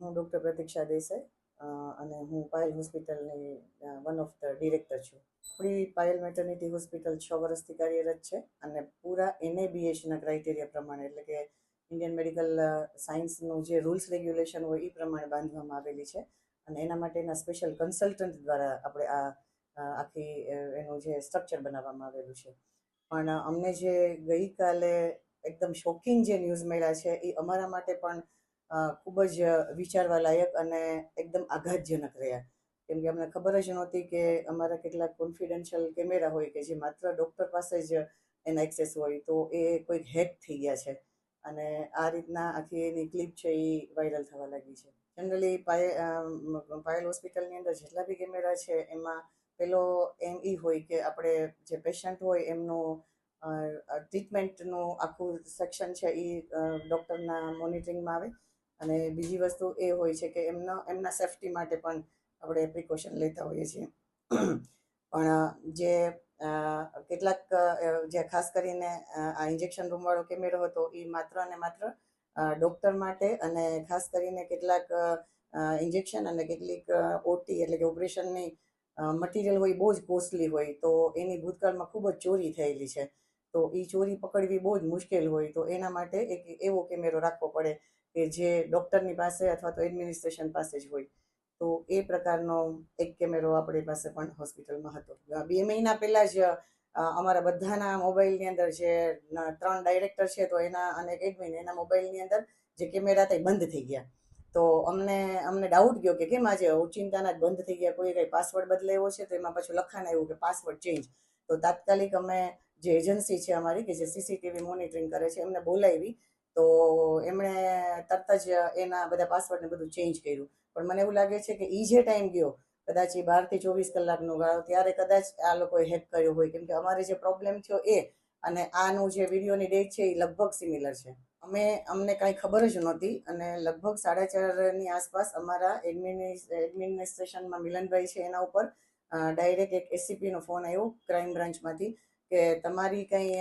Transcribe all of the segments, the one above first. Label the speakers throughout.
Speaker 1: હું ડૉક્ટર પ્રતીક્ષા દેસાઈ અને હું પાયલ હોસ્પિટલની વન ઓફ ધ ડિરેક્ટર છું. આપણી પાયલ મેટર્નિટી હોસ્પિટલ 6 વર્ષથી કાર્યરત છે અને પૂરા NABHના ક્રાઇટેરિયા પ્રમાણે, એટલે કે ઇન્ડિયન મેડિકલ સાયન્સનું જે રૂલ્સ રેગ્યુલેશન હોય એ પ્રમાણે બાંધવામાં આવેલી છે. અને એના માટેના સ્પેશિયલ કન્સલ્ટન્ટ દ્વારા આપણે આખી એનું જે સ્ટ્રક્ચર બનાવવામાં આવેલું છે. પણ અમને જે ગઈકાલે એકદમ શોકિંગ જે ન્યૂઝ મળ્યા છે એ અમારા માટે પણ ખૂબ જ વિચારવા લાયક અને એકદમ આઘાતજનક રહ્યા. કેમ કે અમને ખબર જ નહોતી કે અમારા કેટલાક કોન્ફિડેન્શિયલ કેમેરા હોય કે જે માત્ર ડૉક્ટર પાસે જ એના એક્સેસ હોય, તો એ કોઈક હેક થઈ ગયા છે અને આ રીતના આખી એની ક્લિપ છે એ વાયરલ થવા લાગી છે. જનરલી પાયલ હોસ્પિટલની અંદર જેટલા બી કેમેરા છે એમાં પેલો એમ એ હોય કે આપણે જે પેશન્ટ હોય એમનું ટ્રીટમેન્ટનું આખું સેક્શન છે એ ડૉક્ટરના મોનિટરિંગમાં આવે. અને બીજી વસ્તુ એ હોય છે કે એમના સેફટી માટે પણ આપણે પ્રિકોશન લેતા હોઈએ છીએ. પણ જે કેટલાક જે ખાસ કરીને આ ઇન્જેક્શન રૂમવાળો કેમેરો હતો એ માત્ર અને માત્ર ડૉક્ટર માટે અને ખાસ કરીને કેટલાક ઇન્જેક્શન અને કેટલીક ઓટી એટલે કે ઓપરેશનની મટીરિયલ હોય બહુ જ કોસ્ટલી હોય, તો એની ભૂતકાળમાં ખૂબ જ ચોરી થયેલી છે. તો એ ચોરી પકડવી બહુ જ મુશ્કેલ હોય, તો એના માટે એક એવો કેમેરો રાખવો પડે કે જે ડૉક્ટરની પાસે અથવા તો એડમિનિસ્ટ્રેશન પાસે જ હોય. તો એ પ્રકારનો એક કેમેરો આપણી પાસે પણ હોસ્પિટલમાં હતો. 2 મહિના પહેલાં જ અમારા બધાના મોબાઈલની અંદર જે 3 ડાયરેક્ટર છે તો એના અને એક એડમિન એના મોબાઈલની અંદર જે કેમેરા હતા એ બંધ થઈ ગયા. તો અમને ડાઉટ ગયો કે કેમ આજે ઓચિંતાના જ બંધ થઈ ગયા, કોઈ કંઈ પાસવર્ડ બદલાવ્યો છે તો એમાં પાછું લખાણ આવ્યું કે પાસવર્ડ ચેન્જ. તો તાત્કાલિક અમે જે એજન્સી છે અમારી કે જે CCTV મોનિટરિંગ કરે છે એમને બોલાવી, તો એમણે તરત જ એના બધા પાસવર્ડને બધું ચેન્જ કર્યું. પણ મને એવું લાગે છે કે એ જે ટાઈમ ગયો કદાચ એ 12 થી 24 કલાકનો ગાળો, ત્યારે કદાચ આ લોકોએ હેક કર્યો હોય, કેમ કે અમારે જે પ્રોબ્લેમ થયો એ અને આનું જે વિડીયોની ડેટ છે એ લગભગ સિમિલર છે. અમને કાંઈ ખબર જ નહોતી અને લગભગ 4:30ની આસપાસ અમારા એડમિનિસ્ટ્રેશનમાં મિલનભાઈ છે એના ઉપર ડાયરેક્ટ એક SCPનો ફોન આવ્યો ક્રાઇમ બ્રાન્ચમાંથી કે તમારી કંઈ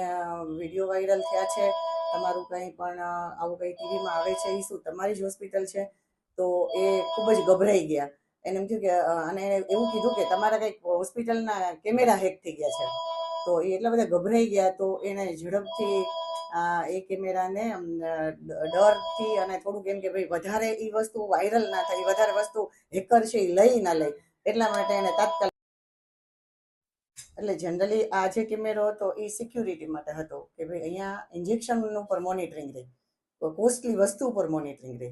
Speaker 1: વિડીયો વાયરલ થયા છે, તમારું કંઈ પણ આવું કંઈ ટીવીમાં આવે છે, એ શું તમારી જ હોસ્પિટલ છે? તો એ ખૂબ જ ગભરાઈ ગયા. એને એમ થયું કે અને એને એવું કીધું કે તમારા કંઈક હોસ્પિટલના કેમેરા હેક થઈ ગયા છે. તો એ એટલા બધા ગભરાઈ ગયા, તો એને ઝડપથી એ કેમેરાને ડરથી અને થોડુંક એમ કે ભાઈ વધારે એ વસ્તુ વાયરલ ના થાય, વધારે વસ્તુ હેકર છે એ લઈ ના લે, એટલા માટે એને તાત્કાલિક એટલે જનરલી આ જે કેમેરો હતો એ સિક્યુરિટી માટે હતો કે ભાઈ અહીંયા ઇન્જેક્શન ઉપર મોનિટરિંગ રહે, કોસ્ટલી વસ્તુ ઉપર મોનિટરિંગ રહે.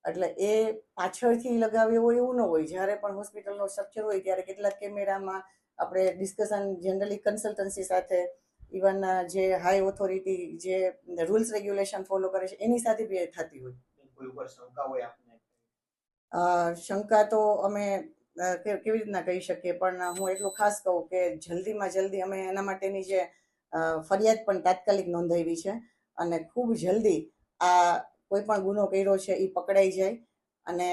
Speaker 1: એટલે એ પાછળથી લગાવ્યો હોય એવું ન હોય. જ્યારે પણ હોસ્પિટલનો સ્ટ્રક્ચર હોય ત્યારે કેટલાક કેમેરામાં આપણે ડિસ્કશન જનરલી કન્સલ્ટન્સી સાથે, ઇવન જે હાઈ ઓથોરિટી જે રૂલ્સ રેગ્યુલેશન ફોલો કરે છે એની સાથે બી થતી હોય. શંકા તો અમે કેવી રીતના કહી શકીએ, પણ હું એટલું ખાસ કહું કે જલ્દીમાં જલ્દી અમે એના માટેની જે ફરિયાદ પણ તાત્કાલિક નોંધાવી છે અને ખૂબ જલ્દી આ કોઈ પણ ગુનો કર્યો છે એ પકડાઈ જાય અને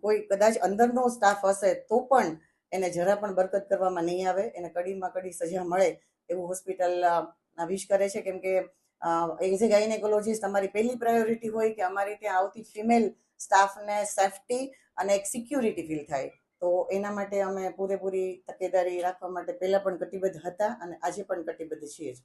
Speaker 1: કોઈ કદાચ અંદરનો સ્ટાફ હશે તો પણ એને જરા પણ બરકત કરવામાં નહીં આવે, એને કડીમાં કડી સજા મળે એવું હોસ્પિટલ વિશ કરે છે. કેમ કે એઝ એ ગાયનેકોલોજીસ્ટ અમારી પહેલી પ્રાયોરિટી હોય કે અમારી ત્યાં આવતી ફિમેલ સ્ટાફને સેફટી અને એક સિક્યુરિટી ફીલ થાય. તો એના માટે અમે પૂરેપૂરી તકેદારી રાખવા માટે પહેલાં પણ કટિબદ્ધ હતા અને આજે પણ કટિબદ્ધ છીએ જ.